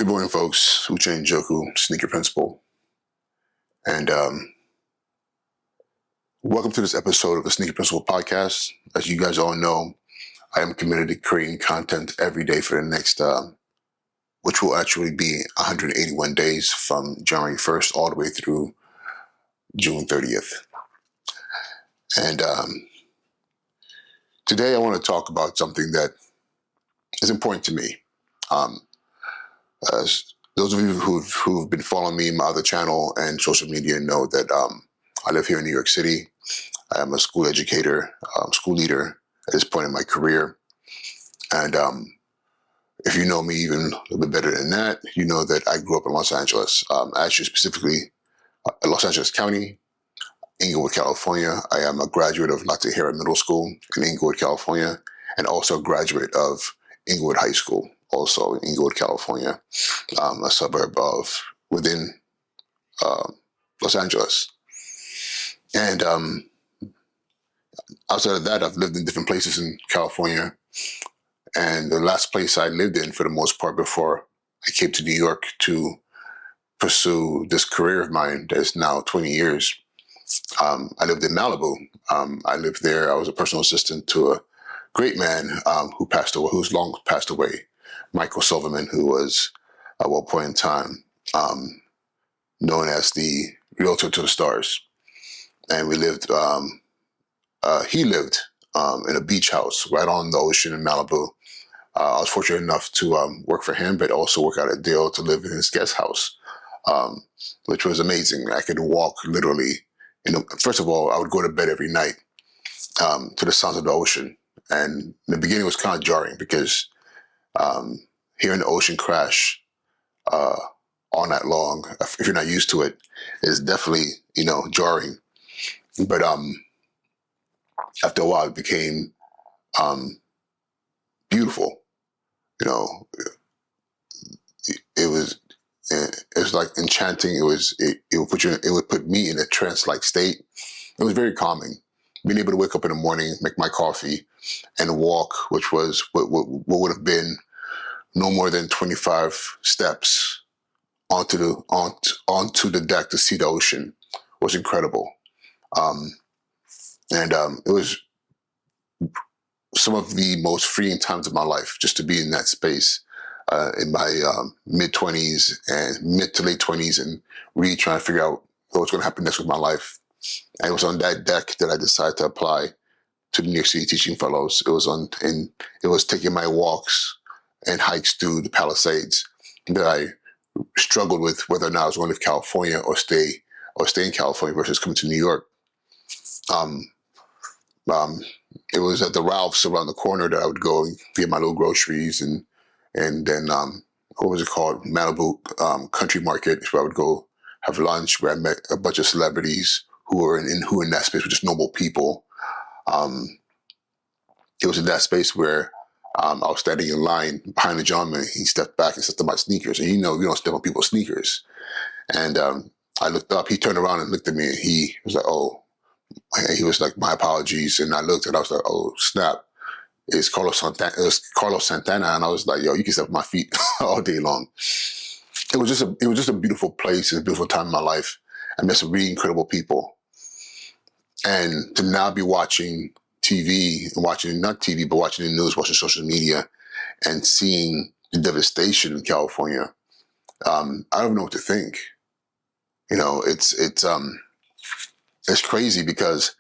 Good morning, folks. Uche Njoku, Sneaker Principal. And welcome to this episode of the Sneaker Principal podcast. As you guys all know, I am committed to creating content every day for the next, which will actually be 181 days from January 1st all the way through June 30th. And today I want to talk about something that is important to me. As those of you who've been following me in my other channel and social media know that I live here in New York City. I am a school educator, school leader at this point in my career. And if you know me even a little bit better than that, you know that I grew up in Los Angeles, actually specifically Los Angeles County, Inglewood, California. I am a graduate of La Tejera Middle School in Inglewood, California, and also a graduate of Inglewood High School, also in Inglewood, California, a suburb of within Los Angeles. And outside of that, I've lived in different places in California. And the last place I lived in, for the most part, before I came to New York to pursue this career of mine that's now 20 years, I lived in Malibu. I lived there. I was a personal assistant to a great man who passed away, who's long passed away, Michael Silverman, who was at one point in time known as the realtor to the stars. And we lived, he lived in a beach house right on the ocean in Malibu. I was fortunate enough to work for him, but also work out a deal to live in his guest house, which was amazing. I could walk literally. First of all, I would go to bed every night to the sounds of the ocean. And in the beginning, it was kind of jarring because hearing the ocean crash all night long, if you're not used to it, is definitely, jarring. But after a while, it became beautiful. It was like enchanting. It would put me in a trance-like state. It was very calming. Being able to wake up in the morning, make my coffee, and walk, which was what would have been no more than 25 steps onto the deck to see the ocean, was incredible. It was some of the most freeing times of my life, just to be in that space in my mid-20s and mid to late 20s, and really trying to figure out what was going to happen next with my life. And it was on that deck that I decided to apply to the New York City Teaching Fellows. It was taking my walks and hikes through the Palisades that I struggled with whether or not I was going to leave California or stay in California versus coming to New York. It was at the Ralph's around the corner that I would go and get my little groceries, and then what was it called? Malibu Country Market, where I would go have lunch, where I met a bunch of celebrities who were in that space were just normal people. It was in that space where I was standing in line behind the gentleman. He stepped back and stepped on my sneakers, and you don't step on people's sneakers. And I looked up. He turned around and looked at me, and he was like, "Oh." And he was like, "My apologies." And I looked and I was like, "Oh, snap. It's Carlos Santana." And I was like, "Yo, you can step on my feet all day long." It was just a beautiful place and a beautiful time in my life. I met some really incredible people. And to now be watching TV, watching the news, watching social media, and seeing the devastation in California, I don't know what to think. It's crazy because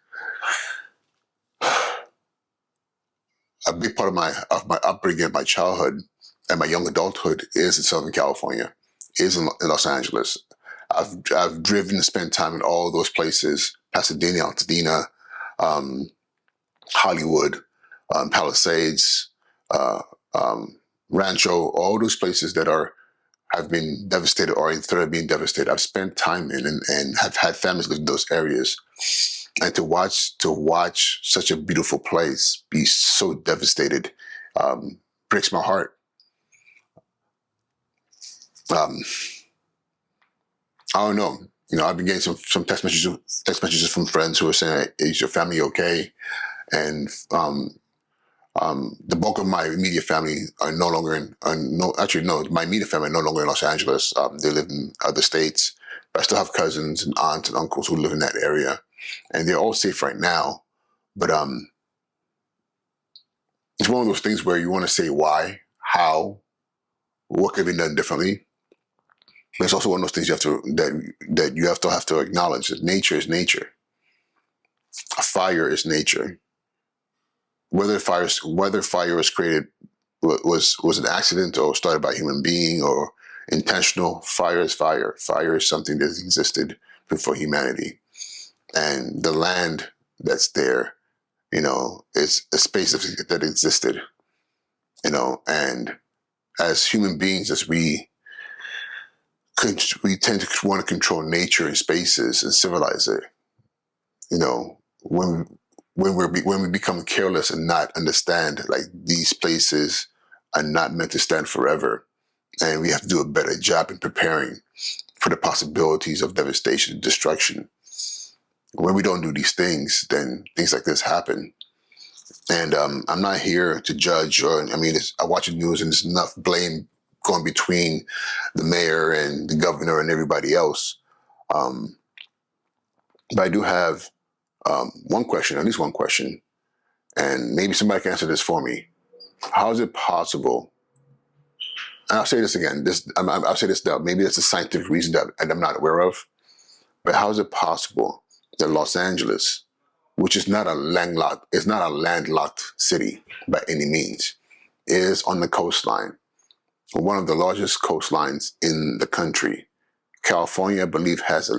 a big part of my upbringing, my childhood, and my young adulthood is in Southern California, is in Los Angeles. I've driven and spent time in all those places: Pasadena, Altadena, Hollywood, Palisades, Rancho, all those places that have been devastated or in threat of being devastated. I've spent time in and have had families live in those areas. And to watch such a beautiful place be so devastated breaks my heart. I don't know. I've been getting some text messages from friends who are saying, "Is your family okay?" And The bulk of my immediate family are no longer my immediate family are no longer in Los Angeles. They live in other states, but I still have cousins and aunts and uncles who live in that area, and they're all safe right now. But it's one of those things where you want to say why, how, what could be done differently. But it's also one of those things you have to acknowledge that nature is nature. A fire is nature. Whether fire was created was an accident or started by a human being or intentional, fire is fire. Fire is something that existed before humanity. And the land that's there, is a space that existed, and as human beings, as we tend to want to control nature and spaces and civilize it. When when we become careless and not understand, like, these places are not meant to stand forever, and we have to do a better job in preparing for the possibilities of devastation and destruction. When we don't do these things, then things like this happen. And I'm not here to judge, I watch the news and there's enough blame going between the mayor and the governor and everybody else. But I do have one question, at least one question, and maybe somebody can answer this for me. How is it possible? And I'll say this again. I'll say this now. Maybe it's a scientific reason that I'm not aware of. But how is it possible that Los Angeles, which is not a landlocked city by any means, is on the coastline, one of the largest coastlines in the country? California, I believe, has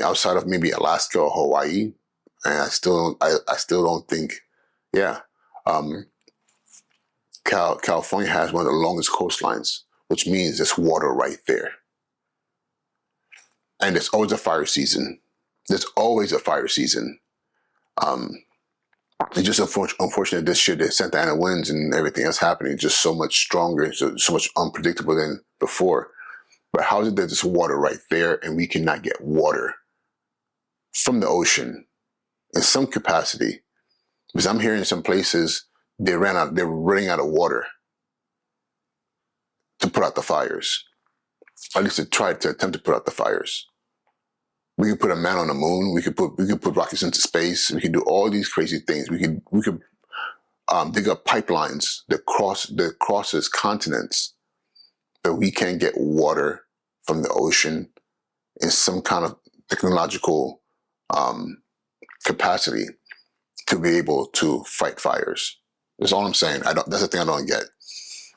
outside of maybe Alaska or Hawaii, and I still don't think, yeah. California has one of the longest coastlines, which means there's water right there. And there's always a fire season. There's always a fire season. It's just unfortunate this year the Santa Ana winds and everything that's happening is just so much stronger, so much unpredictable than before. But how is it that there's water right there and we cannot get water from the ocean in some capacity? Because I'm hearing some places they're running out of water to put out the fires. At least to attempt to put out the fires. We could put a man on the moon. We could put rockets into space. We could do all these crazy things. We could dig up pipelines that crosses continents, but we can't get water from the ocean in some kind of technological capacity to be able to fight fires. That's all I'm saying. That's the thing I don't get.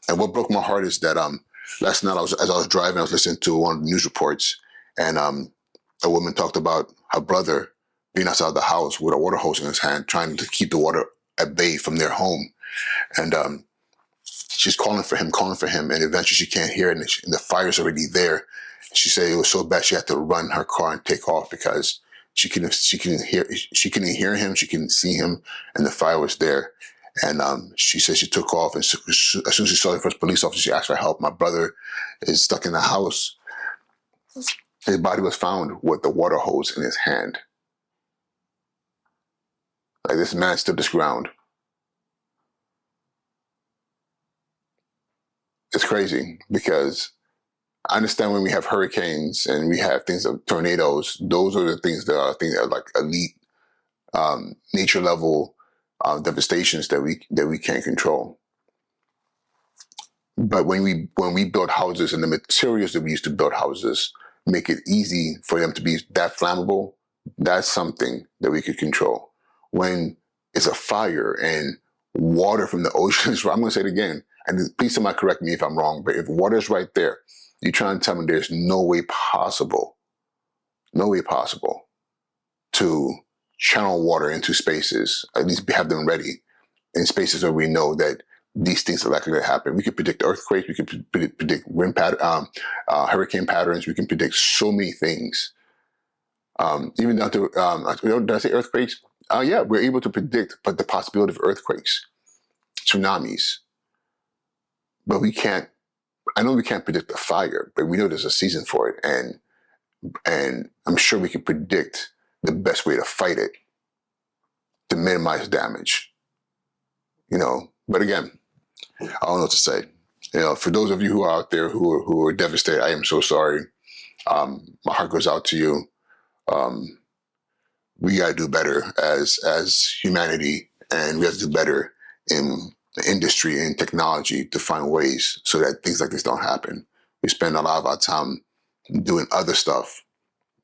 And what broke my heart is that last night as I was driving, I was listening to one of the news reports, and a woman talked about her brother being outside the house with a water hose in his hand, trying to keep the water at bay from their home. And she's calling for him, and eventually she can't hear it, and the fire's already there. She said it was so bad she had to run her car and take off because she couldn't hear him, she couldn't see him, and the fire was there. And she said she took off, and as soon as she saw the first police officer, she asked for help. My brother is stuck in the house. His body was found with the water hose in his hand. Like, this man stood his ground. It's crazy because I understand when we have hurricanes and we have things like tornadoes, those are the things that are like elite nature level devastations that we can't control. But when we build houses and the materials that we use to build houses make it easy for them to be that flammable, that's something that we could control. When it's a fire and water from the ocean is, I'm going to say it again, and please somebody correct me if I'm wrong, but if water is right there, you're trying to tell me there's no way possible to channel water into spaces, at least have them ready in spaces where we know that these things are likely to happen. We can predict earthquakes. We can predict wind hurricane patterns. We can predict so many things. Even down to, did I say earthquakes? Yeah, we're able to predict, but the possibility of earthquakes, tsunamis. But we can't. I know we can't predict the fire, but we know there's a season for it, and I'm sure we can predict the best way to fight it, to minimize damage. But again, I don't know what to say. For those of you who are out there who are devastated, I am so sorry. My heart goes out to you. We got to do better as humanity, and we have to do better in the industry and technology to find ways so that things like this don't happen. We spend a lot of our time doing other stuff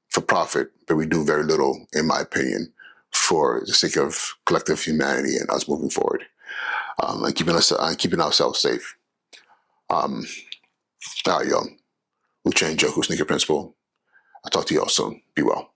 for profit, but we do very little, in my opinion, for the sake of collective humanity and us moving forward, and keeping ourselves safe. All right, y'all. Uche and Joku, Sneaker Principal. I'll talk to y'all soon. Be well.